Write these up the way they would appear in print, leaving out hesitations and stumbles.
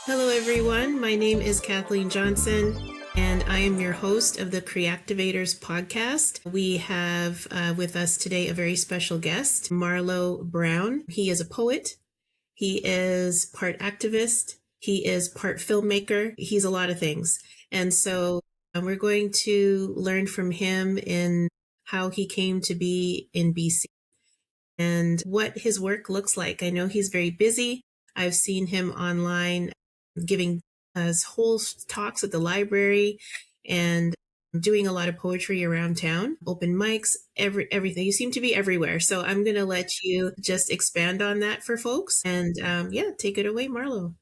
Hello, everyone. My name is Kathleen Johnson, and I am your host of the Creactivators podcast. We have with us today a very special guest, Marlo Browne. He is a poet. He is part activist. He is part filmmaker. He's a lot of things. And so we're going to learn from him in how he came to be in BC and what his work looks like. I know he's very busy. I've seen him online giving whole talks at the library and doing a lot of poetry around town, open mics, everything. You seem to be everywhere. So I'm going to let you just expand on that for folks. And take it away, Marlo.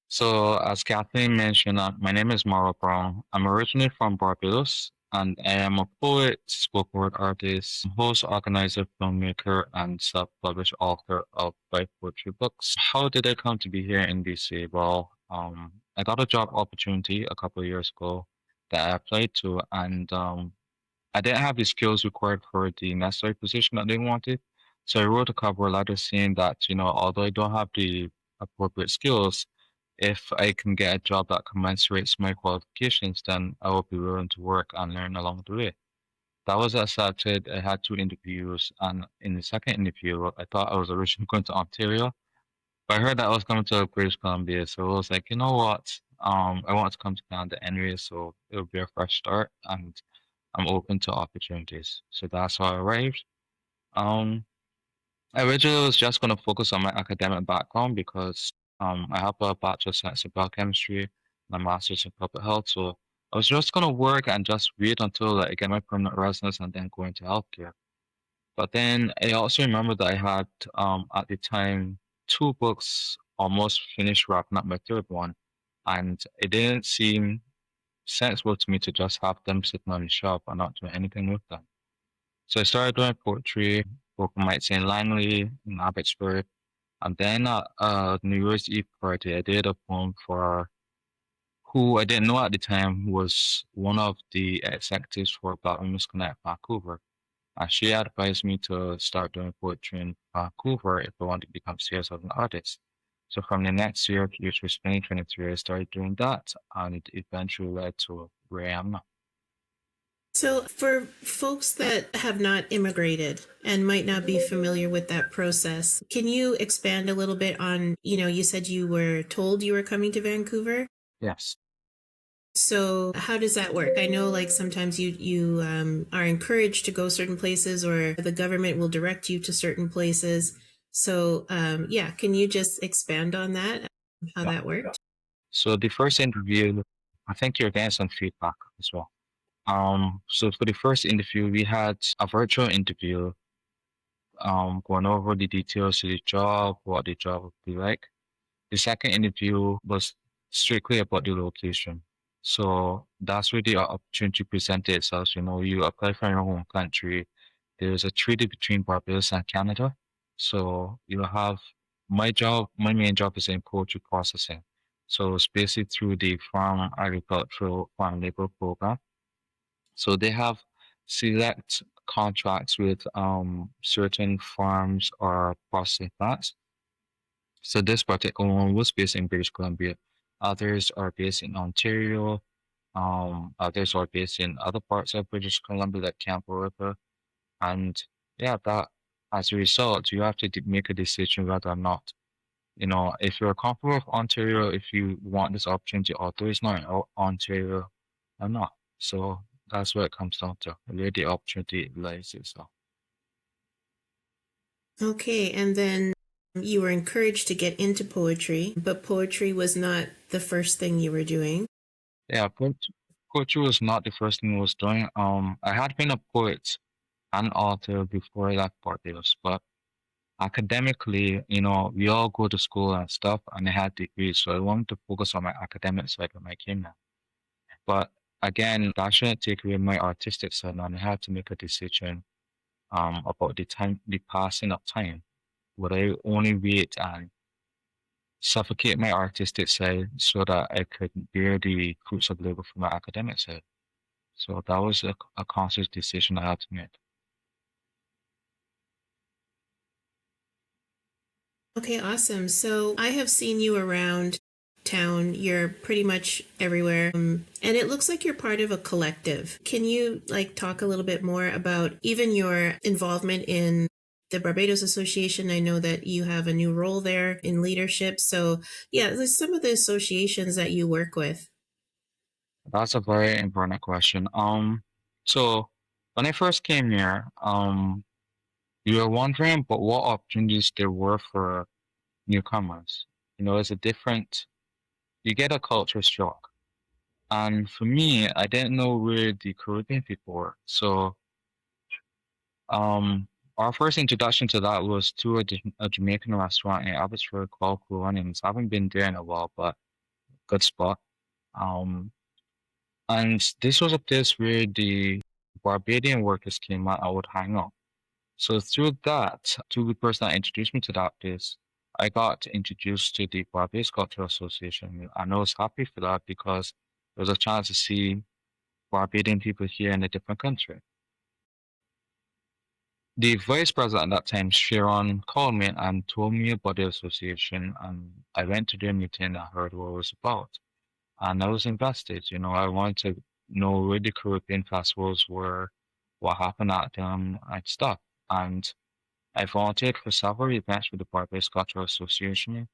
So, as Kathleen mentioned, my name is Marlo Browne. I'm originally from Barbados, and I am a poet, spoken word artist, host, organizer, filmmaker, and self-published author of five poetry books. How did I come to be here in BC? Well, I got a job opportunity a couple of years ago that I applied to, and I didn't have the skills required for the necessary position that they wanted. So I wrote a cover letter saying that, although I don't have the appropriate skills, if I can get a job that commensurates my qualifications, then I will be willing to work and learn along the way. That was accepted. I had two interviews, and in the second interview, I thought I was originally going to Ontario, but I heard that I was coming to British Columbia, so I was like, you know what? I want to come to Canada anyway, so it'll be a fresh start, and I'm open to opportunities. So that's how I arrived. Um, I originally was just going to focus on my academic background because I have a Bachelor of Science in Biochemistry and a Master's in Public Health. So I was just going to work and just wait until I get my permanent residence and then go into healthcare. But then I also remember that I had, at the time, two books almost finished wrapping up my third one. And it didn't seem sensible to me to just have them sitting on the shelf and not do anything with them. So I started doing poetry, spoken might in Langley, in Abbotsford, and then at New Year's Eve party, I did a poem for who I didn't know at the time was one of the executives for Black Women Connect Vancouver. And she advised me to start doing poetry in Vancouver if I wanted to become serious as an artist. So from the next year, which was 2023, I started doing that, and it eventually led to where I am now. So, for folks that have not immigrated and might not be familiar with that process, can you expand a little bit on, you said you were told you were coming to Vancouver. Yes. So how does that work? I know like sometimes you are encouraged to go certain places or the government will direct you to certain places. So can you just expand on that, how Yeah. that worked? So the first interview, I think you're getting some feedback as well. So for the first interview, we had a virtual interview, going over the details of the job, what the job would be like. The second interview was strictly about the location. So that's where the opportunity presented itself. You apply for your home country. There's a treaty between Barbados and Canada. So you have my main job is in poultry processing. So it's basically through the farm labor program. So they have select contracts with certain farms or processing plants. So this particular one was based in British Columbia. Others are based in Ontario. Others are based in other parts of British Columbia like Campbell River. And yeah, that as a result, you have to make a decision whether or not, if you're comfortable with Ontario, if you want this opportunity, although it's not in Ontario or not. So that's what it comes down to. Where the opportunity lies itself. Okay, and then you were encouraged to get into poetry, but poetry was not the first thing you were doing. Yeah, poetry was not the first thing I was doing. I had been a poet and author before I left Barbados, but academically, we all go to school and stuff, and I had degrees, so I wanted to focus on my academic side when I came here. But again, that shouldn't take away my artistic side, and I had to make a decision about the passing of time. Would I only wait and suffocate my artistic side so that I could bear the fruits of labor from my academic side? So that was a conscious decision I had to make. Okay, awesome. So I have seen you around town. You're pretty much everywhere. And it looks like you're part of a collective. Can you like talk a little bit more about even your involvement in the Barbados Association? I know that you have a new role there in leadership. So yeah, there's some of the associations that you work with. That's a very important question. So when I first came here, you were wondering, but what opportunities there were for newcomers. It's a different, you get a culture shock. And for me, I didn't know where the Caribbean people were. So, um, our first introduction to that was to a Jamaican restaurant in Abbotsford called Cool Runnings. I haven't been there in a while, but good spot. Um, and this was a place where the Barbadian workers came out and would hang out. So through that, through the person that introduced me to that place, I got introduced to the Barbados Cultural Association. And I was happy for that because there was a chance to see Barbadian people here in a different country. The vice president at that time, Sharon, called me and told me about the association, and I went to their meeting and I heard what it was about. And I was invested, I wanted to know where the Caribbean festivals were, what happened at them, and stuff. And I volunteered for several events with the Barbados Cultural Association,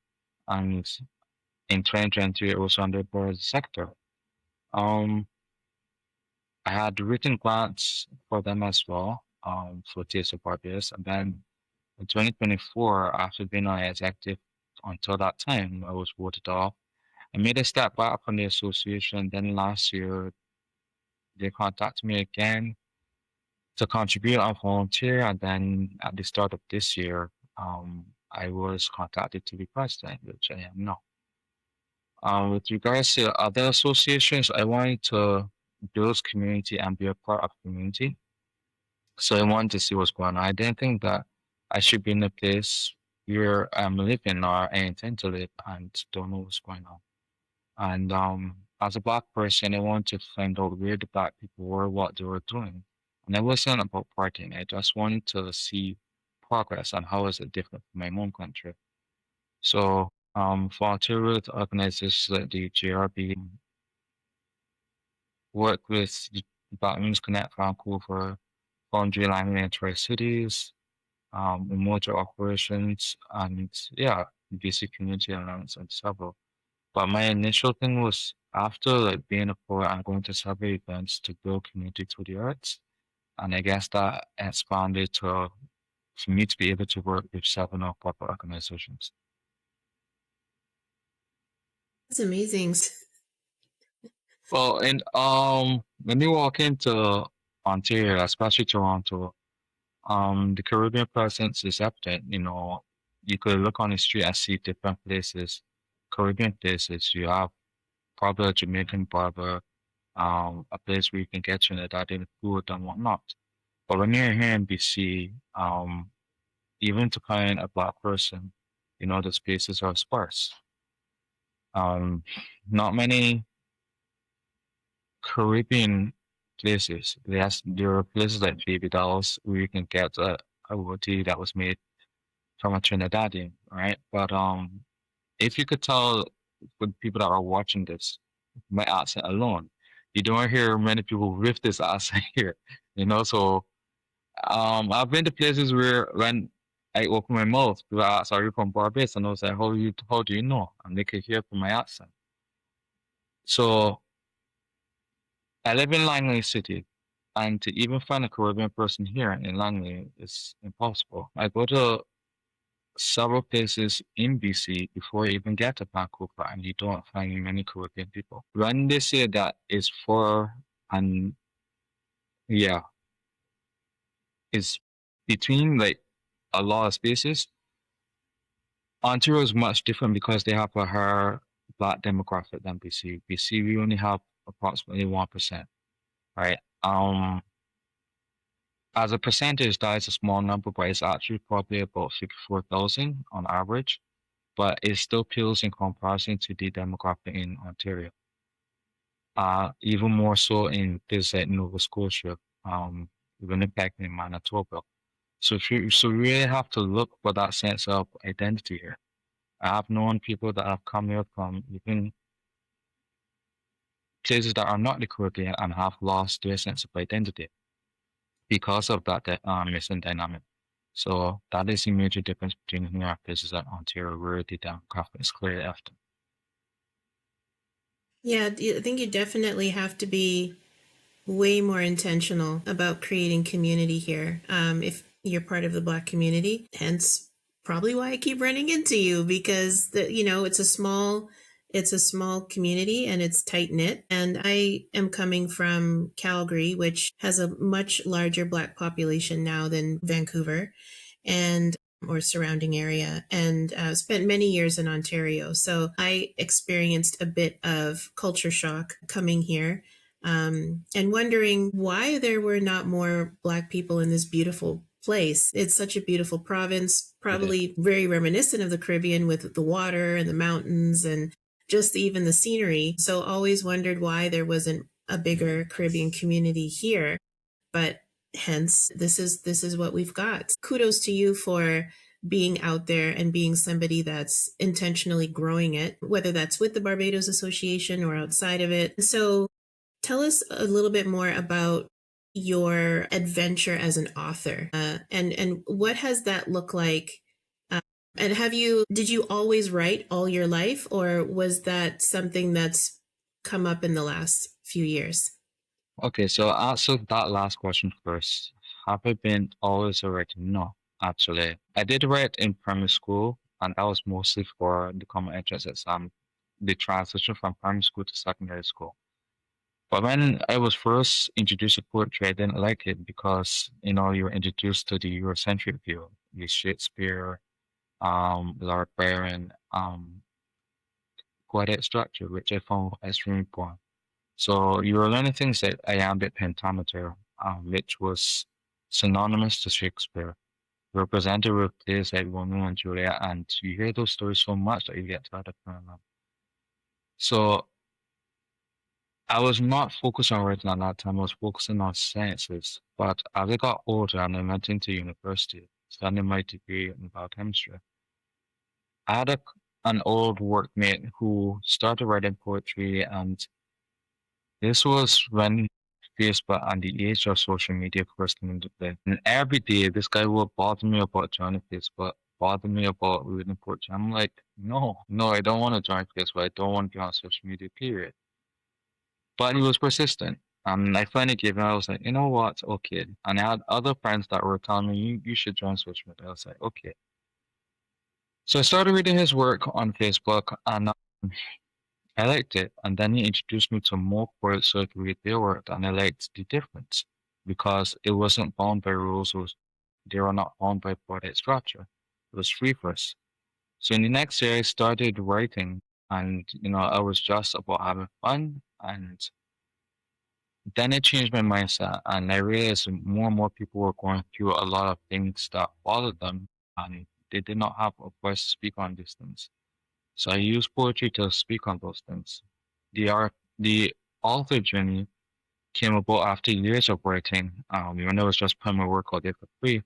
and in 2023, it was under the board sector. Um, I had written grants for them as well, for Taste of Barbados, and then in 2024, after being on executive until that time, I was voted off. I made a step back from the association. Then last year, they contacted me again to contribute and volunteer. And then at the start of this year, I was contacted to be president, which I am now. With regards to other associations, I wanted to build community and be a part of community. So I wanted to see what's going on. I didn't think that I should be in a place where I'm living or I intend to live and don't know what's going on. And as a black person, I wanted to find out where the black people were, what they were doing. And it wasn't about partying. I just wanted to see progress and how is it different from my home country. So volunteer with organizations like the JrBAA, work with the Women Connect Vancouver, Foundry Langley and Tri-Cities, Umoja Operations, and yeah, basic community allowance and several. But my initial thing was after like being a poet, I'm going to several events to build community through the arts. And I guess that expanded to for me to be able to work with seven non-profit organizations. That's amazing. Well, and when you walk into Ontario, especially Toronto, the Caribbean presence is evident. You could look on the street and see different places, Caribbean places. You have probably a Jamaican barber, a place where you can get Trinidadian food and whatnot. But when you're here in BC, even to find a black person, the spaces are sparse. Not many Caribbean places. There are places like Baby Dolls where you can get a roti that was made from a Trinidadian, right? But if you could tell with people that are watching this, my accent alone, you don't hear many people with this accent here, So I've been to places where when I open my mouth, people ask, "Are you from Barbados?" And I was like, how do you know?" And they could hear from my accent. So I live in Langley City, and to even find a Caribbean person here in Langley is impossible. I go to several places in BC before you even get to Vancouver, and you don't find many Caribbean people. When they say that is for, and yeah, it's between like a lot of spaces. Ontario is much different because they have a higher black demographic than BC. BC, we only have approximately 1%, right? As a percentage, that is a small number, but it's actually probably about 54,000 on average, but it still pales in comparison to the demographic in Ontario. Even more so in places like Nova Scotia, Winnipeg and Manitoba. So we really have to look for that sense of identity here. I have known people that have come here from even places that are not the Caribbean and have lost their sense of identity because of that missing dynamic. So that is a major difference between here and places like Ontario where the demographic is clearly after. Yeah, I think you definitely have to be way more intentional about creating community here. If you're part of the Black community, hence probably why I keep running into you, because it's a small community and it's tight knit. And I am coming from Calgary, which has a much larger Black population now than Vancouver, and or surrounding area, and spent many years in Ontario. So I experienced a bit of culture shock coming here, and wondering why there were not more Black people in this beautiful place. It's such a beautiful province, probably very reminiscent of the Caribbean with the water and the mountains and just even the scenery. So always wondered why there wasn't a bigger Caribbean community here. But hence, this is what we've got. Kudos to you for being out there and being somebody that's intentionally growing it, whether that's with the Barbados Association or outside of it. So tell us a little bit more about your adventure as an author, and what has that looked like? And did you always write all your life, or was that something that's come up in the last few years? Okay, so answer that last question first. Have I been always a writer? No, actually. I did write in primary school, and that was mostly for the common entrance exam, the transition from primary school to secondary school. But when I was first introduced to poetry, I didn't like it because, you were introduced to the Eurocentric view, the Shakespeare, Lord Byron, poetic structure, which I found extremely boring. So you were learning things like iambic pentameter, which was synonymous to Shakespeare, represented with plays like Romeo and Juliet, and you hear those stories so much that you get tired of hearing them. So I was not focused on writing at that time, I was focusing on sciences. But as I got older and I went into university, studying my degree in biochemistry, I had an old workmate who started writing poetry, and this was when Facebook and the age of social media first came into play. And every day, this guy would bother me about joining Facebook, bother me about reading poetry. I'm like, no, I don't want to join Facebook. I don't want to be on social media, period. But he was persistent. And I finally gave in. I was like, you know what? Okay. And I had other friends that were telling me, you should join social media. I was like, okay. So I started reading his work on Facebook, and I liked it. And then he introduced me to more poets so I could read their work, and I liked the difference because it wasn't bound by rules, they were not bound by poetic structure. It was free for us. So in the next year, I started writing, and I was just about having fun. And then it changed my mindset, and I realized more and more people were going through a lot of things that bothered them, and they did not have a voice to speak on these things. So I use poetry to speak on those things. The author journey came about after years of writing. When I was just putting my work out there for free,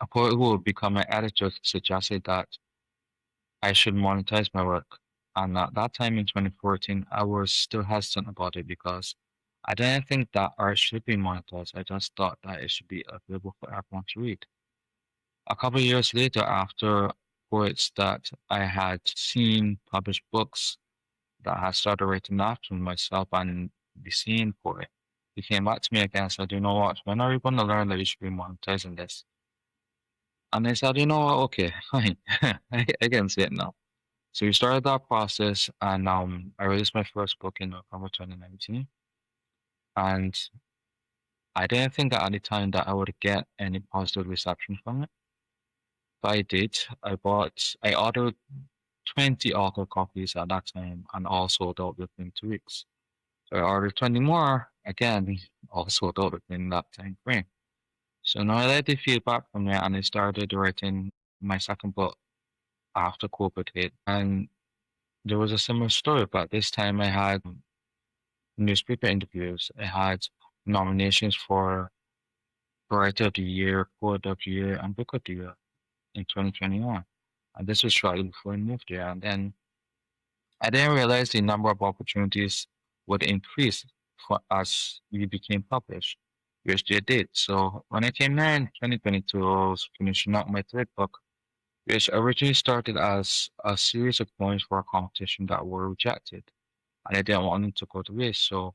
a poet who would become my editor suggested that I should monetize my work. And at that time in 2014, I was still hesitant about it because I didn't think that art should be monetized. I just thought that it should be available for everyone to read. A couple of years later, after poets that I had seen publish books that I started writing after myself and the scene for it. He came back to me again and said, you know what, when are you going to learn that you should be monetizing this? And I said, you know what, okay, fine. I can see it now. So we started that process, and I released my first book in November 2019. And I didn't think at the time that I would get any positive reception from it. But I did. I ordered 20 author copies at that time and all sold out within 2 weeks. So I ordered 20 more, again, also sold out within that time frame. So now I let the feedback from there and I started writing my second book after COVID hit. And there was a similar story, but this time I had newspaper interviews. I had nominations for Writer of the Year, Poet of the Year, and Book of the Year in 2021. And this was shortly before I moved here. And then I didn't realize the number of opportunities would increase for as we became published, which they did. So when I came here in 2022, I was finishing up my third book, which originally started as a series of poems for a competition that were rejected, and I didn't want them to go to waste. So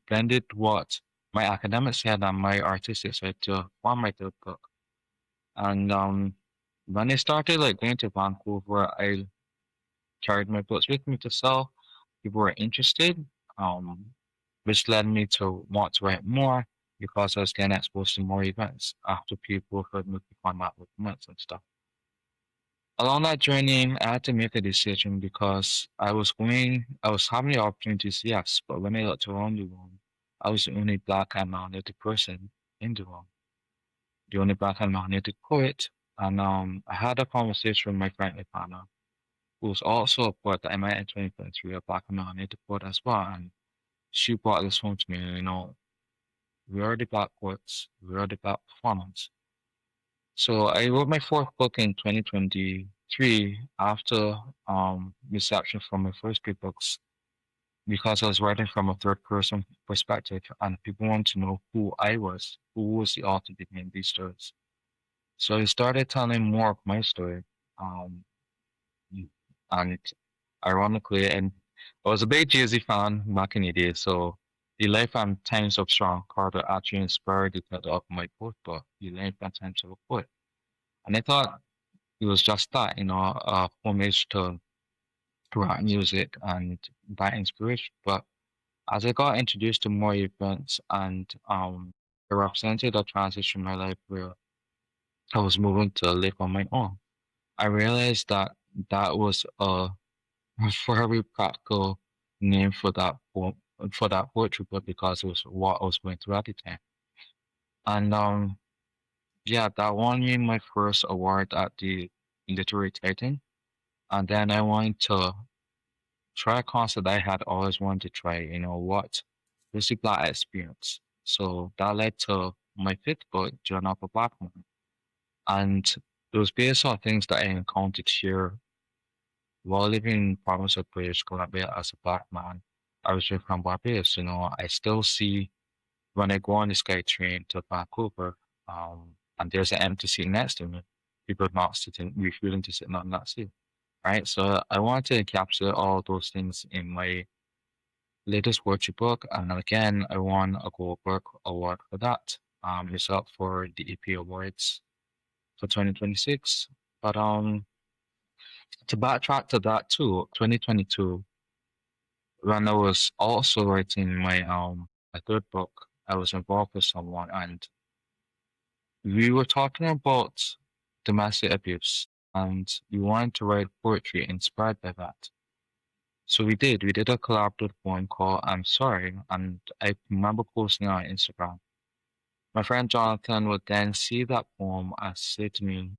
blended what my academic side and my artistic side to form my third book. And when I started like going to Vancouver, I carried my books with me to sell. People were interested, um, which led me to want to write more because I was getting exposed to more events after people heard me perform at events and stuff. Along that journey, I had to make a decision because I was having the opportunities, yes, but when I looked around the room, I was the only black and non-native person in the room, the only black and non-native poet. And I had a conversation with my friend, my partner, who was also a poet that I met in 2023, a black and non-native poet as well. And she brought this home to me, we are the black poets, we are the black performance. So I wrote my fourth book in 2023 after reception from my first three books because I was writing from a third person perspective and people want to know who was the author behind these stories. So I started telling more of my story. Um, and ironically, and I was a big Jay-Z fan back in the day, so The Life and Times of Sean Carter actually inspired the title of my fourth book, The Life and Times of a Poet. And I thought it was just that, a homage to rap music and that inspiration. But as I got introduced to more events and I represented a transition in my life where I was moving to live on my own, I realized that that was a very practical name for that for that poetry book because it was what I was going through at the time. And yeah, that won me my first award at the literary Titan. And then I wanted to try a concept I had always wanted to try, what was the Black experience. So that led to my fifth book, Journal of a Black Woman. And it was based on things that I encountered here while living in the province of British Columbia as a black man. I was from Barbados, I still see when I go on the SkyTrain to Vancouver, and there's an empty seat next to me, people not sitting, refusing to sit on that seat. Right. So I want to encapsulate all those things in my latest poetry book. And again, I won a Goldberg Award for that. It's up for the EP Awards for 2026. But to backtrack to that too, 2022, when I was also writing my third book, I was involved with someone and we were talking about domestic abuse and we wanted to write poetry inspired by that. So we did a collaborative poem called I'm Sorry, and I remember posting it on Instagram. My friend Jonathan would then see that poem and say to me,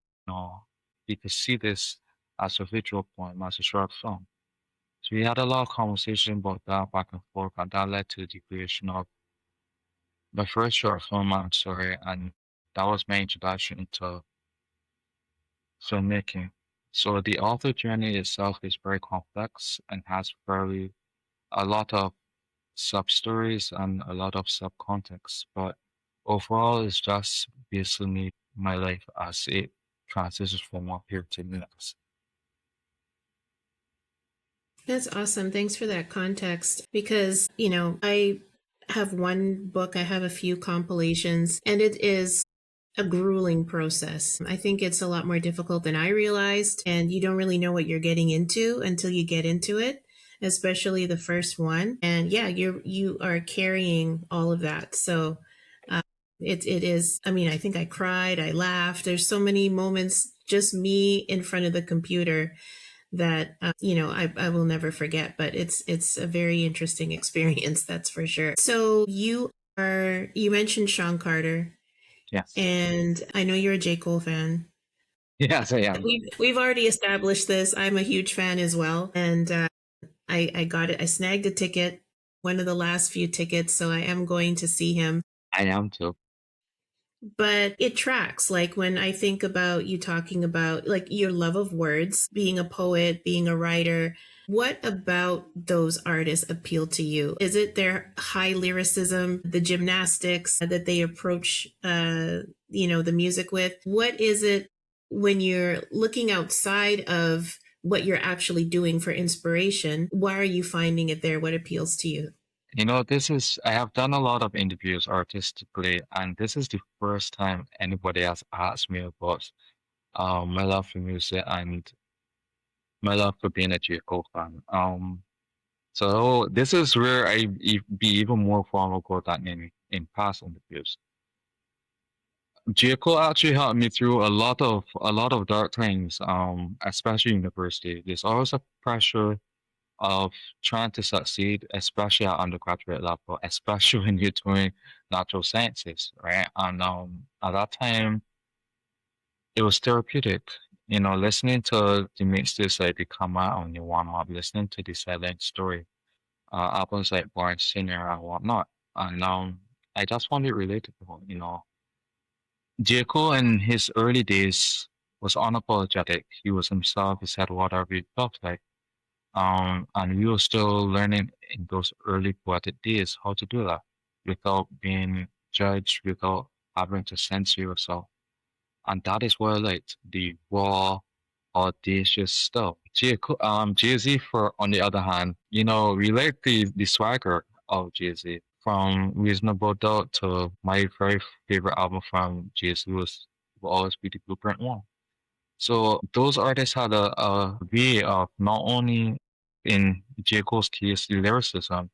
he could see this as a visual poem, as a short film. So we had a lot of conversation about that back and forth, and that led to the creation of my first short film, I'm Sorry, and that was my introduction into filmmaking. So the author journey itself is very complex and has very a lot of sub stories and a lot of sub context. But overall, it's just basically my life as it transitions from one period to the next. That's awesome. Thanks for that context because, I have one book, I have a few compilations, and it is a grueling process. I think it's a lot more difficult than I realized, and you don't really know what you're getting into until you get into it, especially the first one. And yeah, you are carrying all of that. So it is, I mean, I think I cried, I laughed. There's so many moments, just me in front of the computer that I will never forget, but it's a very interesting experience, that's for sure. So you mentioned Sean Carter, Yes. and I know you're a J. Cole fan. Yes, I am. We've already established this. I'm a huge fan as well, and I got it. I snagged a ticket, one of the last few tickets, so I am going to see him. I am too. but it tracks. Like when I think about you talking about like your love of words, being a poet, being a writer, what about those artists appeal to you? Is it their high lyricism, the gymnastics that they approach, the music with? What is it when you're looking outside of what you're actually doing for inspiration? Why are you finding it there? What appeals to you? I have done a lot of interviews artistically, and this is the first time anybody has asked me about my love for music and my love for being a J. Cole fan. So this is where be even more vulnerable than in past interviews. J. Cole actually helped me through a lot of dark times, especially university. There's always a pressure of trying to succeed, especially at undergraduate level, especially when you're doing natural sciences, right? And at that time, it was therapeutic. Listening to the mixtapes like the Come Out on Your Warm Up, listening to the Silent Story, albums like Born Sinner and whatnot. And I just found it relatable. J. Cole in his early days was unapologetic. He was himself. He said whatever he felt like. And we were still learning in those early poetic days how to do that without being judged, without having to censor yourself. And that is what I liked, the raw, audacious stuff. Jay-Z, for on the other hand, we like the swagger of Jay-Z. From Reasonable Doubt to my very favorite album from Jay-Z will always be the Blueprint One. So those artists had a way of not only in J. Cole's case, the lyricism,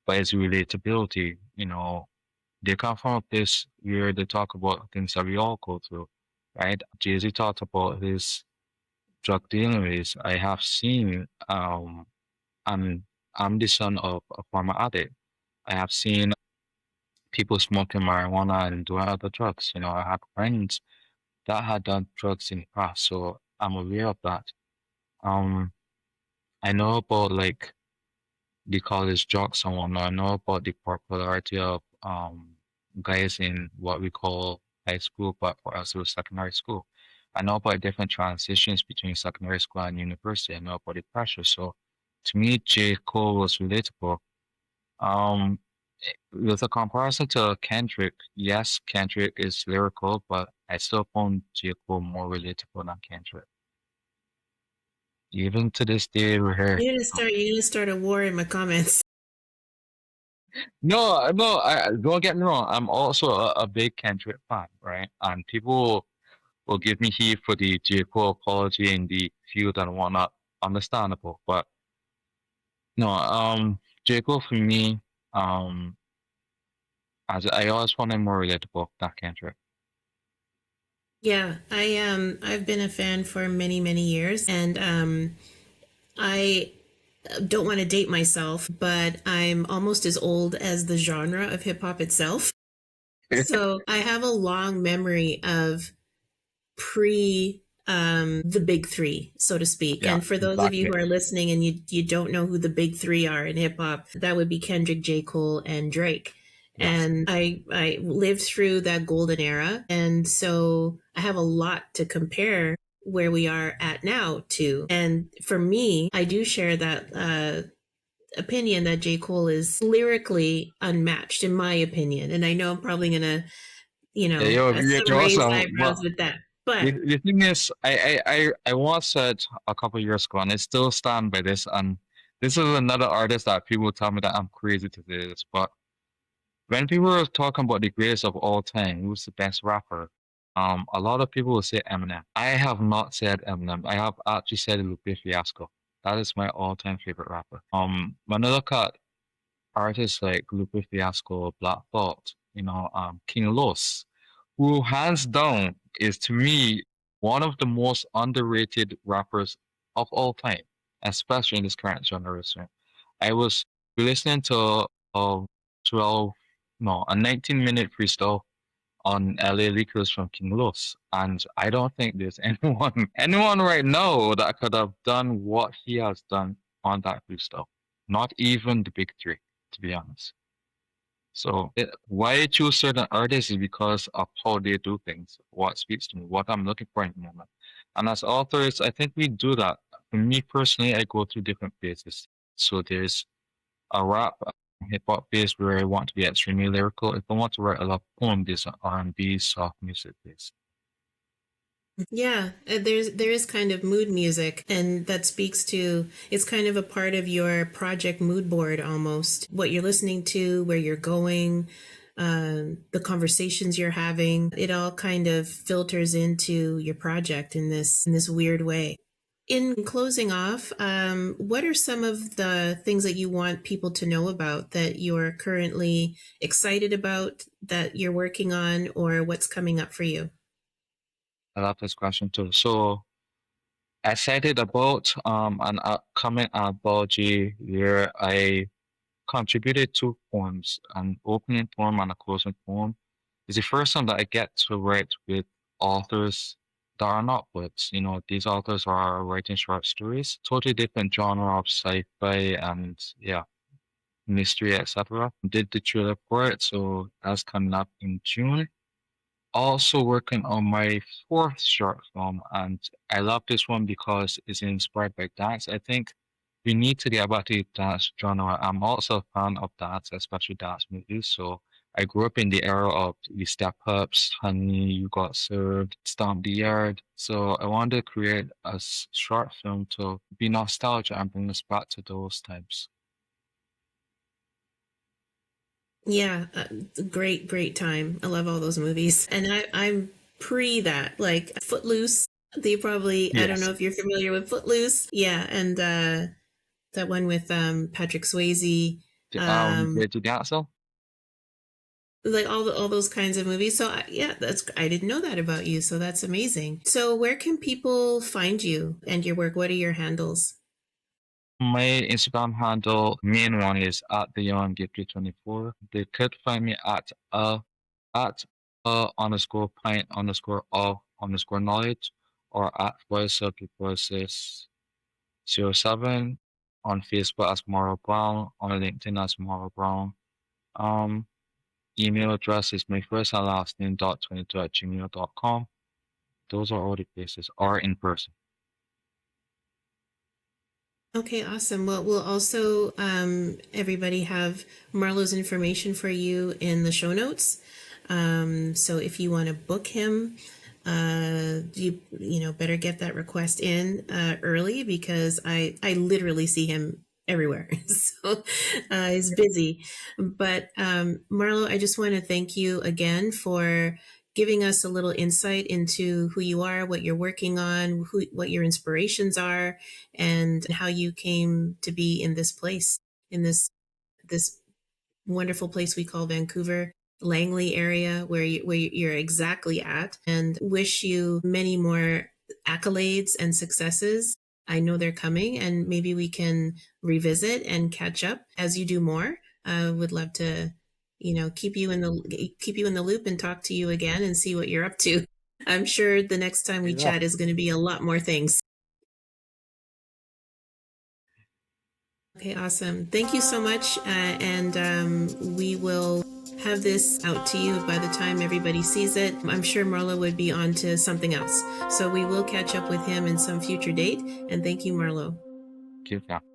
but his relatability. They come from a place where they talk about things that we all go through, right? Jay-Z talked about his drug dealing ways. I have seen, I'm, I'm the son of a former addict. I have seen people smoking marijuana and doing other drugs. I had friends that had done drugs in the past, so I'm aware of that. Um, I know about like the college jocks and whatnot. I know about the popularity of guys in what we call high school, but for us it was secondary school. I know about different transitions between secondary school and university. I know about the pressure. So to me, J. Cole was relatable. Um, with a comparison to Kendrick, yes, Kendrick is lyrical, but I still found J. Cole more relatable than Kendrick. Even to this day, we're here. You're gonna start a war in my comments. No, no, don't get me wrong. I'm also a big Kendrick fan, right? And people will give me heat for the J. Cole apology in the field and whatnot. Understandable. But no, J. Cole for me, um, as I always found him more relatable than Kendrick. Yeah, I've been a fan for many, many years, and I don't want to date myself, but I'm almost as old as the genre of hip hop itself. So I have a long memory of pre the big three, so to speak. Yeah, And for those of you exactly. who are listening and you don't know who the big three are in hip hop, that would be Kendrick, J. Cole, and Drake. Yes. And I lived through that golden era. And so I have a lot to compare where we are at now to. And for me, I do share that opinion that J. Cole is lyrically unmatched, in my opinion. And I know I'm probably going to, Yeah, you're some raised awesome. eyebrows But with that. But the thing is, I once said a couple years ago, and I still stand by this. And this is another artist that people tell me that I'm crazy to say this, but when people are talking about the greatest of all time, who's the best rapper, a lot of people will say Eminem. I have not said Eminem. I have actually said Lupe Fiasco. That is my all-time favorite rapper. When I look at artists like Lupe Fiasco, Black Thought, King Los, who hands down is to me one of the most underrated rappers of all time, especially in this current generation. I was listening to a 12, no, a 19-minute freestyle on LA Lakers from King Los, and I don't think there's anyone right now that could have done what he has done on that freestyle. Not even the big three, to be honest. So why I choose certain artists is because of how they do things, what speaks to me, what I'm looking for in the moment. And as authors, I think we do that. For me personally, I go through different phases. So there's a rap, hip hop phase where I want to be extremely lyrical. If I want to write a lot of poems, there's an R&B, soft music phase. Yeah, there is kind of mood music, and that speaks to, it's kind of a part of your project mood board almost. What you're listening to, where you're going, the conversations you're having, it all kind of filters into your project in this weird way. In closing off, what are some of the things that you want people to know about that you're currently excited about, that you're working on, or what's coming up for you? I love this question too. So excited about an upcoming anthology where I contributed two poems, an opening poem and a closing poem. It's the first time that I get to write with authors that are not poets. You know, these authors are writing short stories, totally different genre of sci-fi and yeah, mystery, etc. Did the trailer for it, so that's coming up in June. Also working on my fourth short film, and I love this one because it's inspired by dance. I think we need to get back to the dance genre. I'm also a fan of dance, especially dance movies. So I grew up in the era of the Step Ups, Honey, You Got Served, Stomp the Yard. So I wanted to create a short film to be nostalgic and bring us back to those times. Yeah, great time. I love all those movies. And I'm pre that, like Footloose. They probably, I don't know Yes. if you're familiar with Footloose. Yeah, and that one with Patrick Swayze. Um Did you dance? like all those kinds of movies. So yeah, that's, I didn't know that about you. So that's amazing. So where can people find you and your work? What are your handles? My Instagram handle, main one is at the young gifted 24. They could find me at underscore pint underscore of underscore knowledge or at voice of the voices 07 on Facebook as Marlo Browne, on LinkedIn as Marlo Browne. Um, email address is my first and last name dot 22 at gmail.com. Those are all the places, or in person. Okay, awesome. Well, we'll also everybody have Marlo's information for you in the show notes. So if you want to book him, you know, better get that request in early, because I literally see him everywhere. So he's busy. But Marlo, I just want to thank you again for giving us a little insight into who you are, what you're working on, what your inspirations are, and how you came to be in this place, in this wonderful place we call Vancouver, Langley area, where you're exactly at. And wish you many more accolades and successes. I know they're coming, and maybe we can revisit and catch up as you do more. I would love to, you know, keep you in the loop and talk to you again and see what you're up to. I'm sure the next time we Yeah. chat is going to be a lot more things. Okay, awesome. Thank you so much. And we will have this out to you by the time everybody sees it. I'm sure Marlo would be on to something else. So we will catch up with him in some future date. And thank you, Marlo. Thank you.